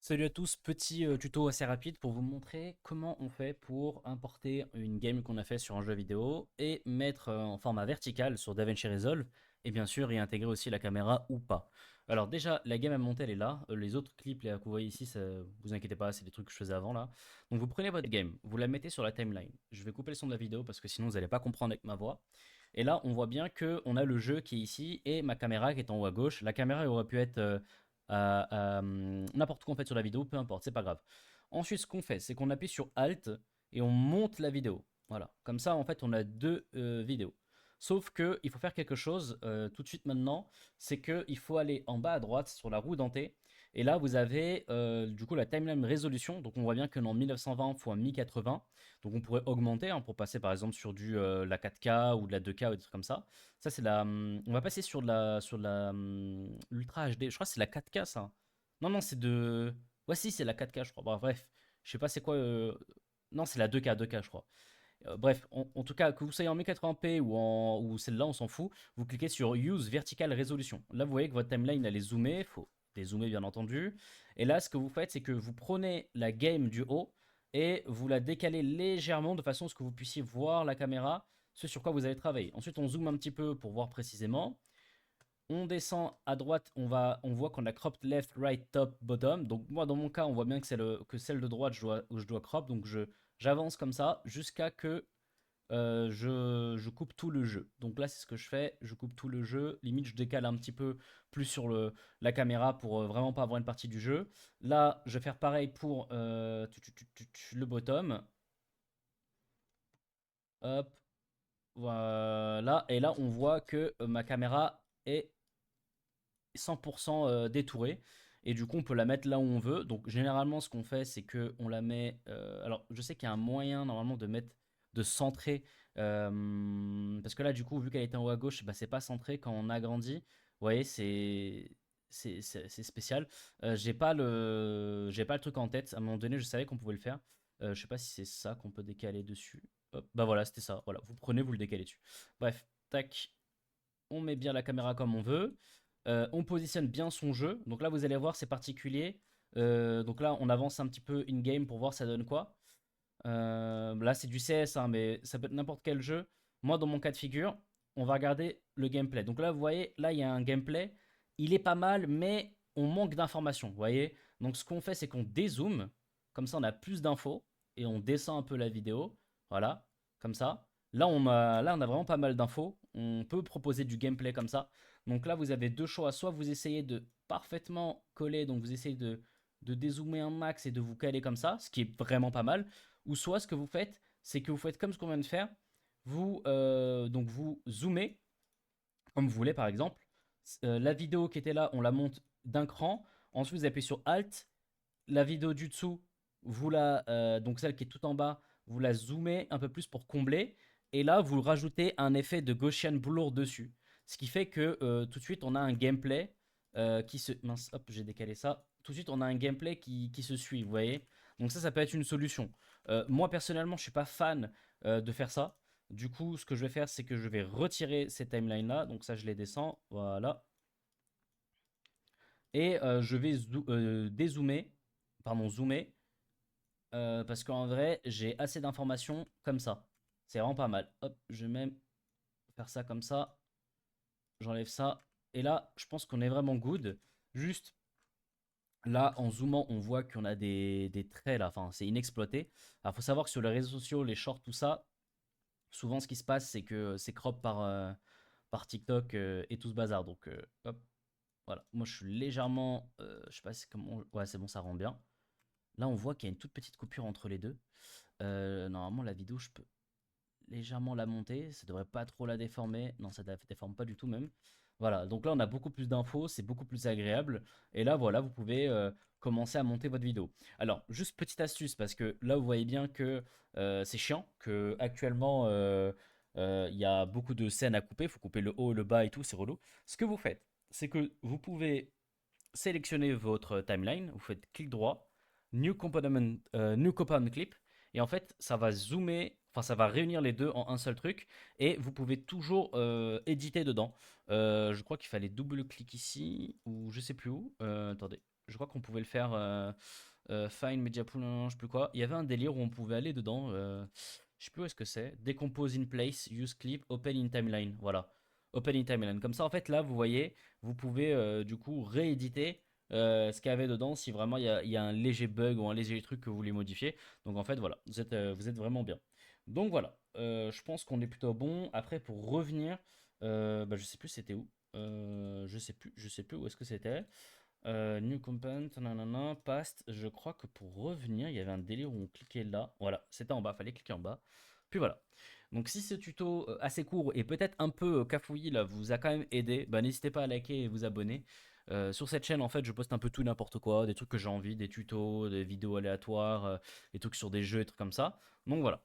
Salut à tous, petit tuto assez rapide pour vous montrer comment on fait pour importer une game qu'on a fait sur un jeu vidéo et mettre en format vertical sur DaVinci Resolve et bien sûr y intégrer aussi la caméra ou pas. Alors déjà la game à monter elle est là. Les autres clips là, que vous voyez ici, ça, vous inquiétez pas, c'est des trucs que je faisais avant là. Donc vous prenez votre game, vous la mettez sur la timeline. Je vais couper le son de la vidéo parce que sinon vous n'allez pas comprendre avec ma voix. Et là on voit bien que on a le jeu qui est ici et ma caméra qui est en haut à gauche. La caméra elle aurait pu être n'importe quoi en fait sur la vidéo, peu importe, c'est pas grave. Ensuite, ce qu'on fait, c'est qu'on appuie sur Alt et on monte la vidéo. Voilà, comme ça en fait on a deux vidéos. Sauf que il faut faire quelque chose tout de suite maintenant, c'est qu'il faut aller en bas à droite sur la roue dentée. Et là vous avez du coup la timeline résolution. Donc on voit bien que dans 1920 x 1080. Donc on pourrait augmenter hein, pour passer par exemple sur la 4K ou de la 2K ou des trucs comme ça. Ça, c'est la. On va passer sur l'Ultra HD. Je crois que c'est la 4K, ça. Non, non, c'est de. Ouais, si, c'est la 4K, je crois. Bah, bref, je sais pas c'est quoi. Non, c'est la 2K, 2K, je crois. Bref, en tout cas, que vous soyez en 1080p ou celle-là, on s'en fout. Vous cliquez sur Use Vertical Resolution. Là, vous voyez que votre timeline, elle est zoomée. Il faut dézoomer, bien entendu. Et là, ce que vous faites, c'est que vous prenez la game du haut et vous la décalez légèrement de façon à ce que vous puissiez voir la caméra, ce sur quoi vous allez travailler. Ensuite, on zoome un petit peu pour voir précisément. On descend à droite, on voit qu'on a cropped left, right, top, bottom. Donc moi, dans mon cas, on voit bien que celle de droite, je dois crop. Donc j'avance comme ça jusqu'à que je coupe tout le jeu. Donc là, c'est ce que je fais. Je coupe tout le jeu. Limite, je décale un petit peu plus sur la caméra pour vraiment pas avoir une partie du jeu. Là, je vais faire pareil pour le bottom. Hop, voilà. Et là, on voit que ma caméra est 100% détourée. Et du coup, on peut la mettre là où on veut. Donc, généralement, ce qu'on fait, c'est que on la met. Alors, je sais qu'il y a un moyen normalement de centrer. Parce que là, du coup, vu qu'elle était en haut à gauche, bah, c'est pas centré quand on agrandit. Vous voyez, c'est spécial. J'ai pas le truc en tête. À un moment donné, je savais qu'on pouvait le faire. Je sais pas si c'est ça qu'on peut décaler dessus. Hop, bah voilà, c'était ça. Voilà, vous prenez, vous le décalez dessus. Bref, tac, on met bien la caméra comme on veut. On positionne bien son jeu. Donc là, vous allez voir, c'est particulier. Donc là, on avance un petit peu in-game pour voir ça donne quoi. Là, c'est du CS, hein, mais ça peut être n'importe quel jeu. Moi, dans mon cas de figure, on va regarder le gameplay. Donc là, vous voyez, là, il y a un gameplay. Il est pas mal, mais on manque d'informations, vous voyez. Donc ce qu'on fait, c'est qu'on dézoome. Comme ça, on a plus d'infos. Et on descend un peu la vidéo. Voilà, comme ça. Là, on a vraiment pas mal d'infos. On peut proposer du gameplay comme ça. Donc là, vous avez deux choix. Soit vous essayez de parfaitement coller, donc vous essayez de dézoomer un max et de vous caler comme ça, ce qui est vraiment pas mal. Ou soit ce que vous faites, c'est que vous faites comme ce qu'on vient de faire. Donc vous zoomez, comme vous voulez par exemple. La vidéo qui était là, on la monte d'un cran. Ensuite, vous appuyez sur Alt. La vidéo du dessous, donc celle qui est tout en bas, vous la zoomez un peu plus pour combler. Et là, vous rajoutez un effet de Gaussian Blur dessus. Ce qui fait que tout de suite, on a un gameplay qui se. Mince, hop, j'ai décalé ça. Tout de suite, on a un gameplay qui se suit, vous voyez. Donc ça peut être une solution. Moi, personnellement, je suis pas fan de faire ça. Du coup, ce que je vais faire, c'est que je vais retirer ces timelines-là. Donc ça, je les descends. Voilà. Et je vais dézoomer, pardon, zoomer, parce qu'en vrai, j'ai assez d'informations comme ça. C'est vraiment pas mal. Hop, je vais même faire ça comme ça. J'enlève ça. Et là, je pense qu'on est vraiment good. Juste là, en zoomant, on voit qu'on a des traits là. Enfin, c'est inexploité. Alors, faut savoir que sur les réseaux sociaux, les shorts, tout ça, souvent ce qui se passe, c'est que c'est crop par TikTok et tout ce bazar. Donc, hop, voilà. Moi, je suis légèrement. Je sais pas comment. Ouais, c'est bon, ça rend bien. Là, on voit qu'il y a une toute petite coupure entre les deux. Normalement, la vidéo, je peux légèrement la monter. Ça devrait pas trop la déformer. Non, ça ne la déforme pas du tout même. Voilà, donc là, on a beaucoup plus d'infos. C'est beaucoup plus agréable. Et là, voilà, vous pouvez commencer à monter votre vidéo. Alors, juste petite astuce, parce que là, vous voyez bien que c'est chiant, que actuellement, il y a beaucoup de scènes à couper. Il faut couper le haut, le bas et tout, c'est relou. Ce que vous faites, c'est que vous pouvez sélectionnez votre timeline, vous faites clic droit, New Component Clip, et en fait, ça va zoomer, enfin, ça va réunir les deux en un seul truc, et vous pouvez toujours éditer dedans. Je crois qu'il fallait double-clic ici, ou je sais plus où. Attendez. Je crois qu'on pouvait le faire Find Media Pool, non, je sais plus quoi. Il y avait un délire où on pouvait aller dedans. Je sais plus où est-ce que c'est. Decompose in place, use clip, open in timeline. Voilà. Open in timeline. Comme ça, en fait, là, vous voyez, vous pouvez du coup rééditer ce qu'il y avait dedans si vraiment il y a un léger bug ou un léger truc que vous voulez modifier. Donc en fait, voilà, vous êtes vraiment bien. Donc voilà, je pense qu'on est plutôt bon. Après, pour revenir, bah, je sais plus c'était où. Je sais plus où est-ce que c'était. New component, nanana, past. Je crois que pour revenir, il y avait un délire où on cliquait là. Voilà, c'était en bas, fallait cliquer en bas. Puis voilà. Donc si ce tuto assez court et peut-être un peu cafouillis là vous a quand même aidé, bah, n'hésitez pas à liker et vous abonner. Sur cette chaîne en fait je poste un peu tout et n'importe quoi, des trucs que j'ai envie, des tutos, des vidéos aléatoires, des trucs sur des jeux et trucs comme ça. Donc voilà.